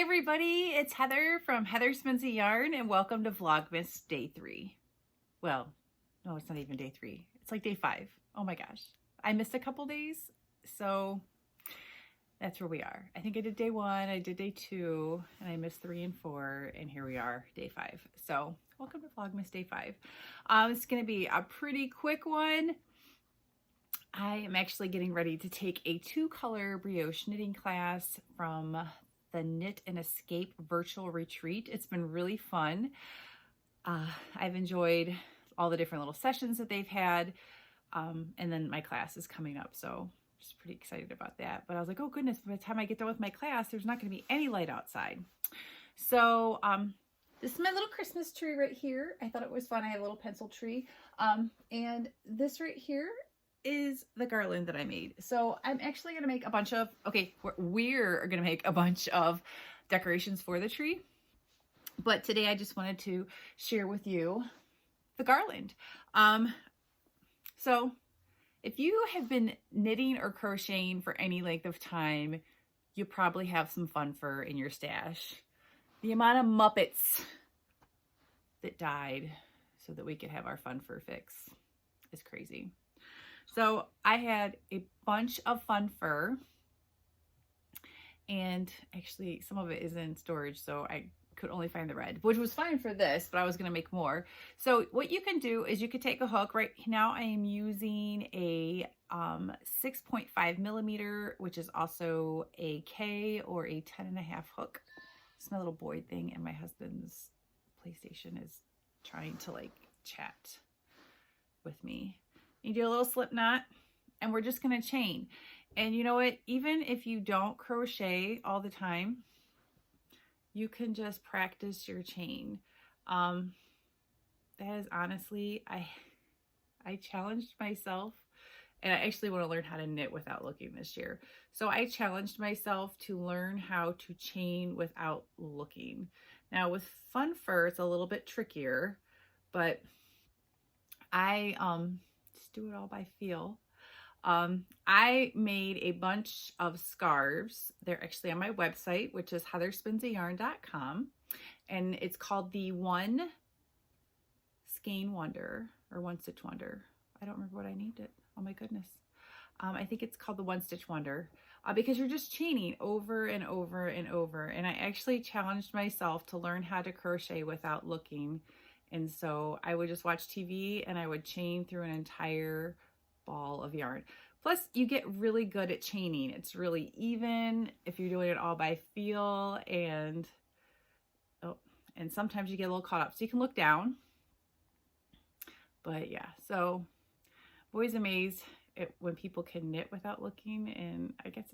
Hey everybody, it's Heather from Heather Spins a Yarn and welcome to Vlogmas Day 3. Well, no, it's not even Day 3. It's like Day 5. Oh my gosh. I missed a couple days, so that's where we are. I think I did Day 1, I did Day 2, and I missed 3 and 4, and here we are, Day 5. So welcome to Vlogmas Day 5. It's going to be a pretty quick one. I am actually getting ready to take a 2-color brioche knitting class from the Knit and Escape virtual retreat. It's been really fun. I've enjoyed all the different little sessions that they've had. And then my class is coming up, so just pretty excited about that. But I was like, oh goodness, by the time I get done with my class, there's not going to be any light outside. So this is my little Christmas tree right here. I thought it was fun. I had a little pencil tree. And this right here is the garland that I made. So I'm actually going to make a bunch of, we're going to make a bunch of decorations for the tree. But today I just wanted to share with you the garland. So if you have been knitting or crocheting for any length of time, you probably have some fun fur in your stash. The amount of Muppets that died so that we could have our fun fur fix is crazy. So I had a bunch of fun fur, and actually some of it is in storage, so I could only find the red, which was fine for this, but I was going to make more. So what you can do is you could take a hook. Right now I am using a 6.5 millimeter, which is also a K or a 10.5 hook. It's my little boy thing, and my husband's PlayStation is trying to like chat with me. You do a little slip knot, and we're just going to chain. And you know what? Even if you don't crochet all the time, you can just practice your chain. That is honestly, I challenged myself, and I actually want to learn how to knit without looking this year. So I challenged myself to learn how to chain without looking. Now with fun fur, it's a little bit trickier, but I just do it all by feel. I made a bunch of scarves. They're actually on my website, which is heatherspinsayarn.com, and it's called the One Skein Wonder or One Stitch Wonder. I don't remember what I named it. Oh my goodness. I think it's called the One Stitch Wonder because you're just chaining over and over and over. And I actually challenged myself to learn how to crochet without looking. And so I would just watch TV and I would chain through an entire ball of yarn. Plus you get really good at chaining. It's really even if you're doing it all by feel, and sometimes you get a little caught up. So you can look down. But yeah, so I'm always amazed at when people can knit without looking, and I guess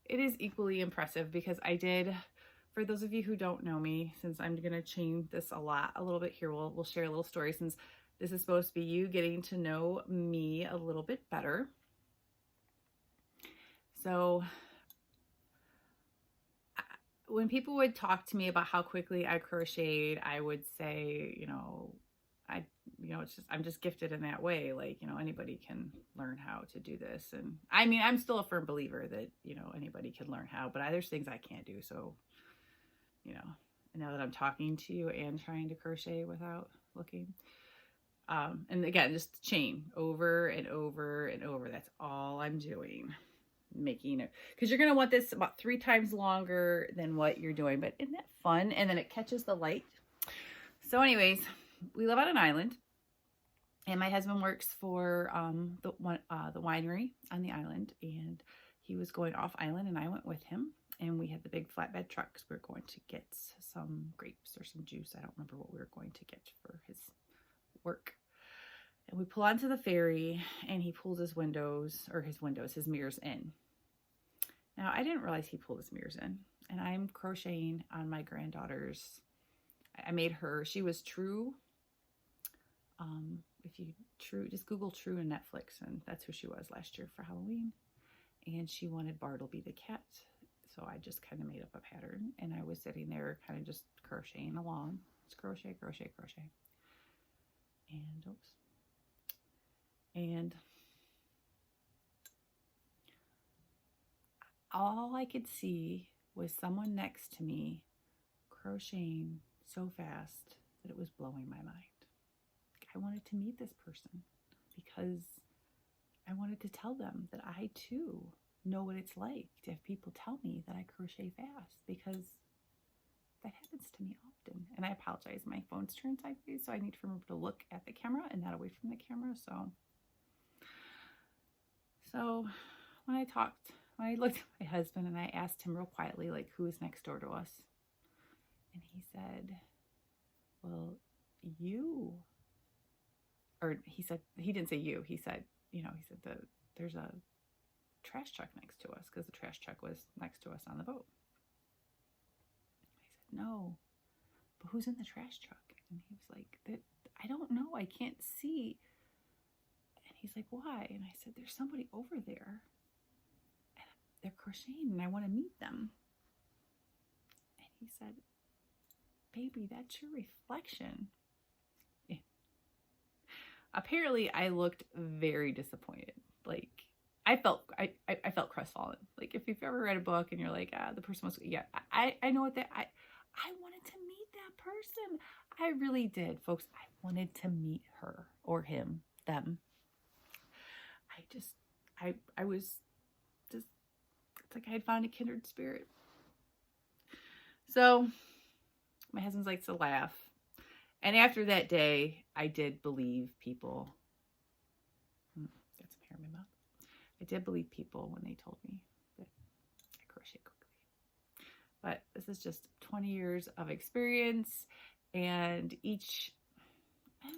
it is equally impressive because I did. For those of you who don't know me, since I'm going to chain this a little bit here, we'll share a little story since this is supposed to be you getting to know me a little bit better. So when people would talk to me about how quickly I crocheted, I would say, I'm just gifted in that way. Like, anybody can learn how to do this. And I mean, I'm still a firm believer that, anybody can learn how, but there's things I can't do. So, now that I'm talking to you and trying to crochet without looking, and again, just chain over and over and over. That's all I'm doing, making it, because you're going to want this about 3 times longer than what you're doing. But isn't that fun? And then it catches the light. So anyways, we live on an island, and my husband works for the winery on the island, and he was going off island, and I went with him. And we had the big flatbed trucks. We were going to get some grapes or some juice. I don't remember what we were going to get for his work. And we pull onto the ferry, and he pulls his mirrors in. Now, I didn't realize he pulled his mirrors in. And I'm crocheting on my granddaughter's. I made her. She was True. Just Google True and Netflix, and that's who she was last year for Halloween. And she wanted Bartleby the cat. So I just kind of made up a pattern, and I was sitting there kind of just crocheting along. Just crochet, crochet, crochet. And all I could see was someone next to me crocheting so fast that it was blowing my mind. I wanted to meet this person because I wanted to tell them that I too know what it's like to have people tell me that I crochet fast, because that happens to me often. And I apologize, my phone's turned sideways, so I need to remember to look at the camera and not away from the camera. So when I looked at my husband and I asked him real quietly, like, who is next door to us? And he said, well, you. Or he said, he didn't say you. He said, there's a trash truck next to us, because the trash truck was next to us on the boat. I said, no, but who's in the trash truck? And he was like, I don't know. I can't see. And he's like, why? And I said, there's somebody over there. They're crocheting and I want to meet them. And he said, baby, that's your reflection. Yeah. Apparently I looked very disappointed. Like I felt crestfallen. Like if you've ever read a book and you're like, the person was, I know what I wanted to meet that person. I really did, folks. I wanted to meet her or him, them. I was just, it's like I had found a kindred spirit. So my husband likes to laugh. And after that day, I did believe people. Got some hair in my mouth. I did believe people when they told me that I crochet quickly. But this is just 20 years of experience. And each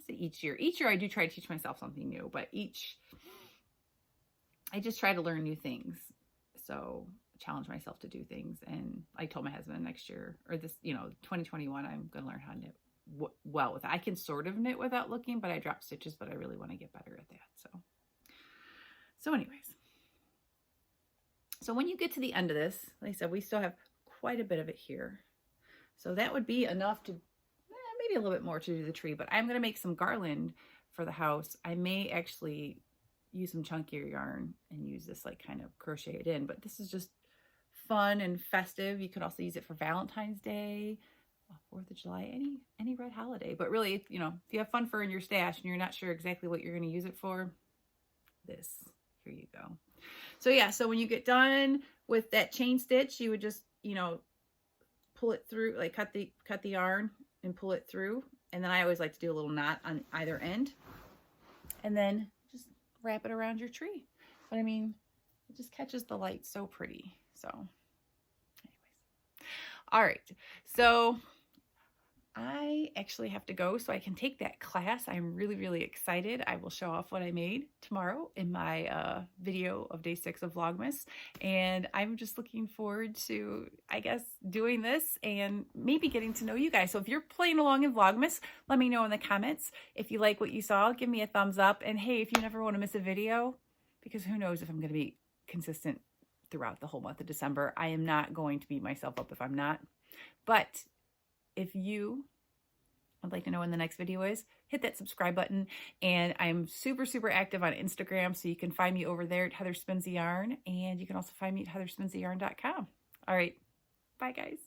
year I do try to teach myself something new, but I just try to learn new things. So challenge myself to do things. And I told my husband next year, or this, 2021, I'm going to learn how to knit well with it. I can sort of knit without looking, but I drop stitches, but I really want to get better at that. So anyways, so when you get to the end of this, like I said, we still have quite a bit of it here. So that would be enough to, maybe a little bit more to do the tree, but I'm going to make some garland for the house. I may actually use some chunkier yarn and use this, like, kind of crochet it in, but this is just fun and festive. You could also use it for Valentine's Day, 4th of July, any red holiday. But really, if you have fun fur in your stash and you're not sure exactly what you're going to use it for, here you go. So yeah, so when you get done with that chain stitch, you would just, pull it through, like cut the yarn and pull it through. And then I always like to do a little knot on either end, and then just wrap it around your tree. But I mean, it just catches the light so pretty. So anyways, all right, so I actually have to go so I can take that class. I'm really, really excited. I will show off what I made tomorrow in my video of day 6 of Vlogmas. And I'm just looking forward to, I guess, doing this and maybe getting to know you guys. So if you're playing along in Vlogmas, let me know in the comments. If you like what you saw, give me a thumbs up. And hey, if you never want to miss a video, because who knows if I'm going to be consistent throughout the whole month of December. I am not going to beat myself up if I'm not. But if you would like to know when the next video is, hit that subscribe button. And I'm super, super active on Instagram, so you can find me over there at Heather Spins the Yarn. And you can also find me at heatherspinstheyarn.com. All right. Bye, guys.